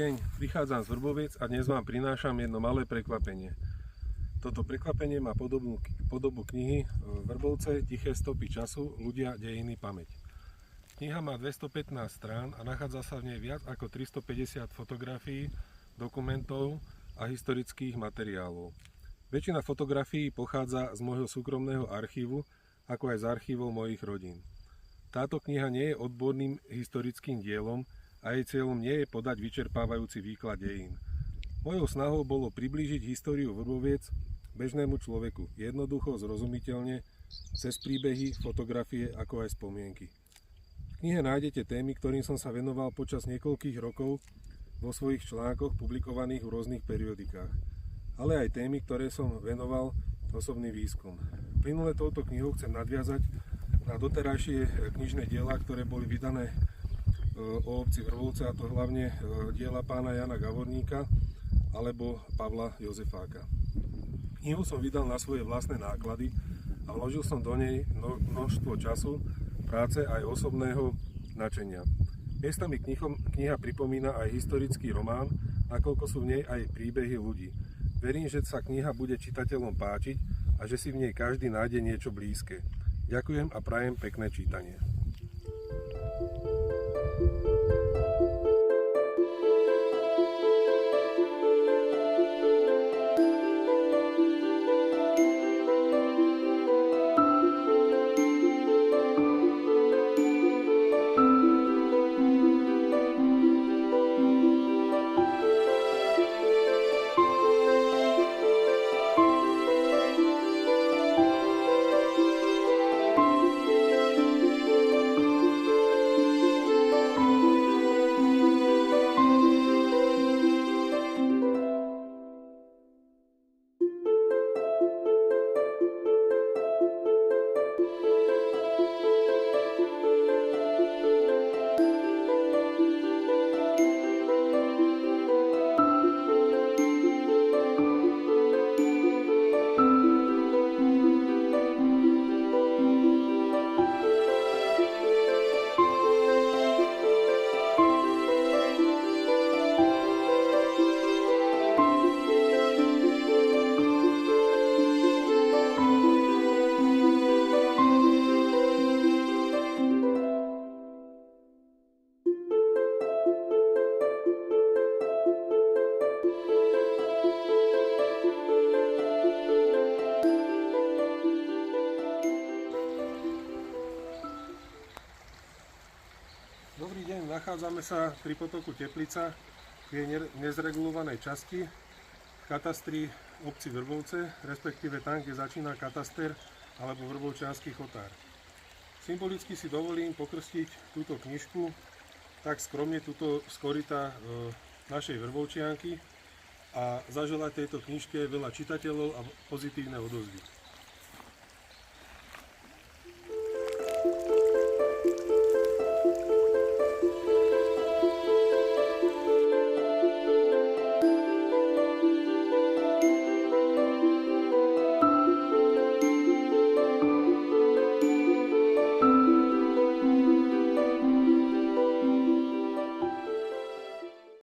deň, prichádzam z Vrboviec a dnes vám prinášam jedno malé prekvapenie. Toto prekvapenie má podobu knihy Vrbovce, tiché stopy času, ľudia, dejiny, pamäť. Kniha má 215 strán a nachádza sa v nej viac ako 350 fotografií, dokumentov a historických materiálov. Väčšina fotografií pochádza z môjho súkromného archívu, ako aj z archívov mojich rodín. Táto kniha nie je odborným historickým dielom a jej cieľom nie je podať vyčerpávajúci výklad dejín. Mojou snahou bolo priblížiť históriu Vrboviec bežnému človeku, jednoducho, zrozumiteľne, cez príbehy, fotografie, ako aj spomienky. V knihe nájdete témy, ktorým som sa venoval počas niekoľkých rokov vo svojich článkoch publikovaných v rôznych periodikách, ale aj témy, ktoré som venoval osobný výskum. Plynule touto knihou chcem nadviazať na doterajšie knižné diela, ktoré boli vydané o obci Vrbovce, a to hlavne diela pána Jana Gavorníka alebo Pavla Jozefáka. Knihu som vydal na svoje vlastné náklady a vložil som do nej množstvo času, práce aj osobného nadšenia. Miestami kniha pripomína aj historický román, nakoľko sú v nej aj príbehy ľudí. Verím, že sa kniha bude čitateľom páčiť a že si v nej každý nájde niečo blízke. Ďakujem a prajem pekné čítanie. Dobrý deň, nachádzame sa pri potoku Teplica v jej nezregulovanej časti v katastri obci Vrbovce, respektíve tam, kde začína kataster alebo vrbovčiansky chotár. Symbolicky si dovolím pokrstiť túto knižku tak skromne tuto z koryta našej Vrbovčianky a zaželať tejto knižke veľa čitateľov a pozitívne odozvy.